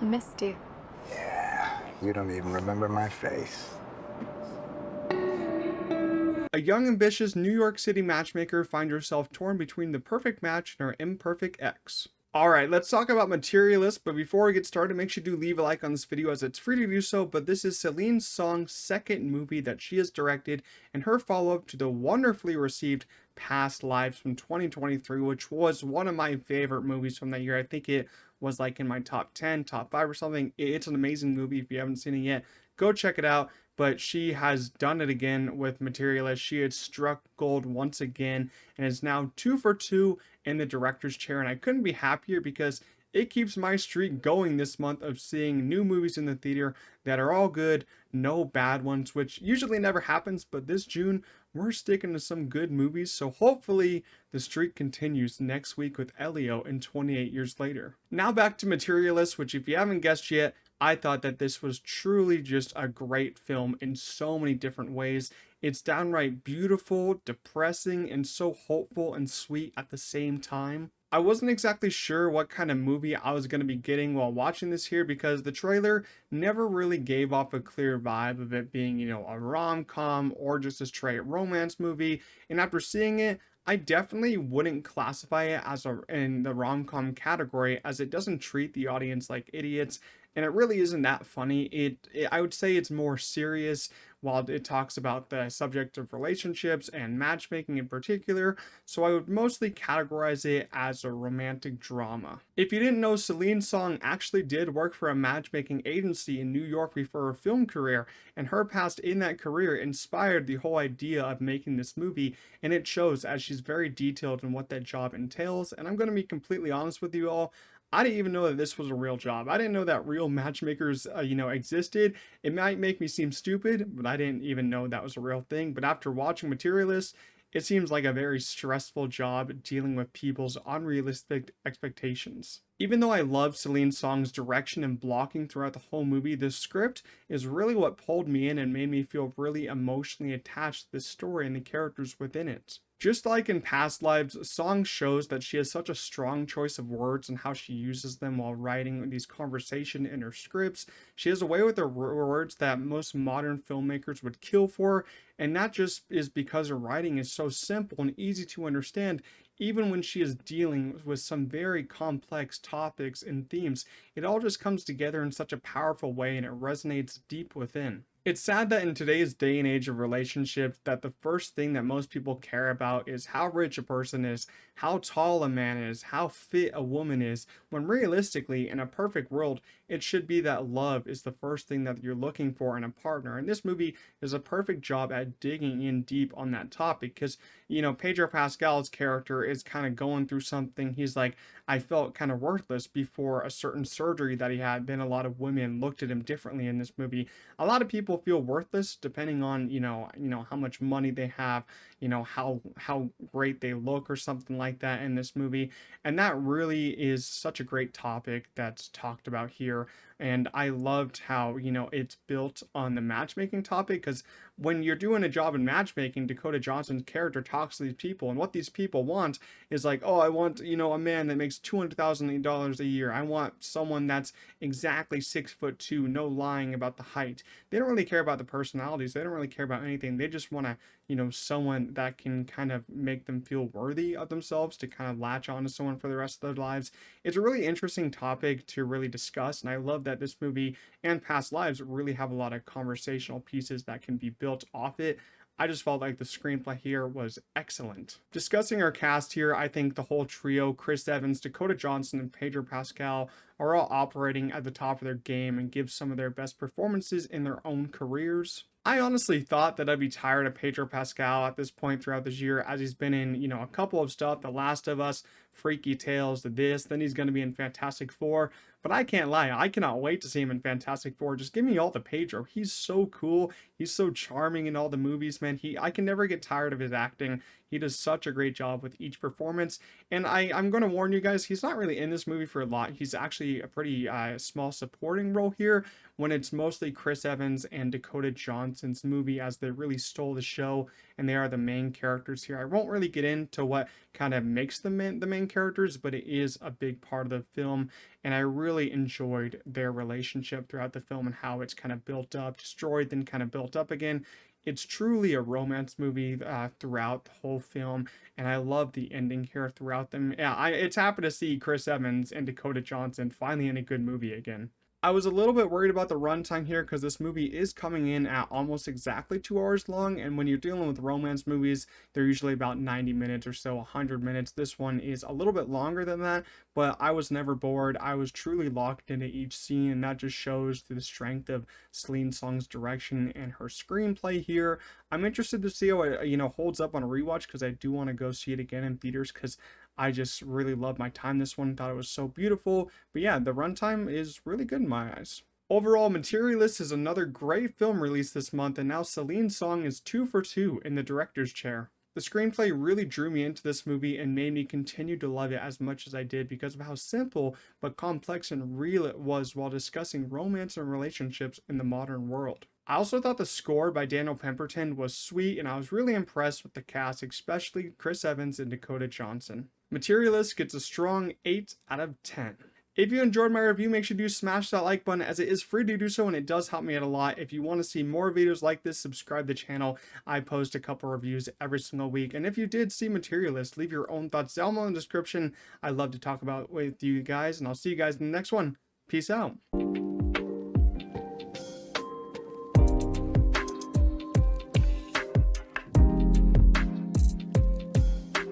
I missed you. Yeah, you don't even remember my face. A young, ambitious New York City matchmaker finds herself torn between the perfect match and her imperfect ex. Alright, let's talk about Materialists, but before we get started, make sure to leave a like on this video as it's free to do so, but this is Celine Song's second movie that she has directed, and her follow-up to the wonderfully received Past Lives from 2023, which was one of my favorite movies from that year. I think it was like in my top 10, top 5 or something. It's an amazing movie. If you haven't seen it yet, go check it out. But she has done it again with Materialist. She had struck gold once again and is now 2 for 2 in the director's chair. And I couldn't be happier because it keeps my streak going this month of seeing new movies in the theater that are all good, no bad ones, which usually never happens. But this June, we're sticking to some good movies. So hopefully the streak continues next week with Elio in 28 Years Later. Now back to Materialist, which if you haven't guessed yet, I thought that this was truly just a great film in so many different ways. It's downright beautiful, depressing, and so hopeful and sweet at the same time. I wasn't exactly sure what kind of movie I was going to be getting while watching this here because the trailer never really gave off a clear vibe of it being, a rom-com or just a straight romance movie. And after seeing it, I definitely wouldn't classify it as in the rom-com category as it doesn't treat the audience like idiots and it really isn't that funny. I would say it's more serious while it talks about the subject of relationships and matchmaking in particular, so I would mostly categorize it as a romantic drama. If you didn't know, Celine Song actually did work for a matchmaking agency in New York before her film career, and her past in that career inspired the whole idea of making this movie, and it shows as she's very detailed in what that job entails, and I'm going to be completely honest with you all, I didn't even know that this was a real job. I didn't know that real matchmakers, existed. It might make me seem stupid, but I didn't even know that was a real thing. But after watching Materialists, it seems like a very stressful job dealing with people's unrealistic expectations. Even though I love Celine Song's direction and blocking throughout the whole movie, the script is really what pulled me in and made me feel really emotionally attached to the story and the characters within it. Just like in Past Lives, Song shows that she has such a strong choice of words and how she uses them while writing these conversation in her scripts. She has a way with her words that most modern filmmakers would kill for, and that just is because her writing is so simple and easy to understand. Even when she is dealing with some very complex topics and themes, it all just comes together in such a powerful way and it resonates deep within. It's sad that in today's day and age of relationships that the first thing that most people care about is how rich a person is, how tall a man is, how fit a woman is, when realistically in a perfect world it should be that love is the first thing that you're looking for in a partner. And this movie does a perfect job at digging in deep on that topic because Pedro Pascal's character is kind of going through something. He's like, I felt kind of worthless before a certain surgery that he had. Then a lot of women looked at him differently in this movie. A lot of people feel worthless depending on how much money they have, how great they look or something like that in this movie. And that really is such a great topic that's talked about here. And I loved how it's built on the matchmaking topic because when you're doing a job in matchmaking, Dakota Johnson's character talks to these people, and what these people want is like, oh, I want a man that makes $200,000 a year. I want someone that's exactly 6'2", no lying about the height. They don't really care about the personalities. They don't really care about anything. They just want to someone that can kind of make them feel worthy of themselves to kind of latch on to someone for the rest of their lives. It's a really interesting topic to really discuss, and I love that this movie and Past Lives really have a lot of conversational pieces that can be built off it. I just felt like the screenplay here was excellent. Discussing our cast here, I think the whole trio, Chris Evans, Dakota Johnson, and Pedro Pascal, are all operating at the top of their game and give some of their best performances in their own careers. I honestly thought that I'd be tired of Pedro Pascal at this point throughout this year, as he's been in, a couple of stuff, The Last of Us, Freaky Tales, this, then he's going to be in Fantastic Four. But I can't lie, I cannot wait to see him in Fantastic Four. Just give me all the Pedro. He's so cool. He's so charming in all the movies, man. I can never get tired of his acting. He does such a great job with each performance. And I'm going to warn you guys, he's not really in this movie for a lot. He's actually a pretty small supporting role here, when it's mostly Chris Evans and Dakota Johnson's movie, as they really stole the show and they are the main characters here. I won't really get into what kind of makes them the main characters, but it is a big part of the film, and I really enjoyed their relationship throughout the film and how it's kind of built up, destroyed, then kind of built up again. It's truly a romance movie throughout the whole film, and I love the ending here throughout them. Yeah, it's happy to see Chris Evans and Dakota Johnson finally in a good movie again. I was a little bit worried about the runtime here because this movie is coming in at almost exactly 2 hours long, and when you're dealing with romance movies, they're usually about 90 minutes or so, 100 minutes. This one is a little bit longer than that, but I was never bored. I was truly locked into each scene, and that just shows the strength of Celine Song's direction and her screenplay here. I'm interested to see how it holds up on a rewatch, because I do want to go see it again in theaters, because I just really loved my time this one. Thought it was so beautiful. But yeah, the runtime is really good in my eyes. Overall, Materialists is another great film released this month, and now Celine Song is 2 for 2 in the director's chair. The screenplay really drew me into this movie and made me continue to love it as much as I did, because of how simple but complex and real it was while discussing romance and relationships in the modern world. I also thought the score by Daniel Pemberton was sweet, and I was really impressed with the cast, especially Chris Evans and Dakota Johnson. Materialist gets a strong 8 out of 10. If you enjoyed my review, make sure to smash that like button, as it is free to do so and it does help me out a lot. If you want to see more videos like this, subscribe to the channel. I post a couple reviews every single week. And if you did see Materialist, leave your own thoughts down below in the description. I love to talk about it with you guys, and I'll see you guys in the next one. Peace out.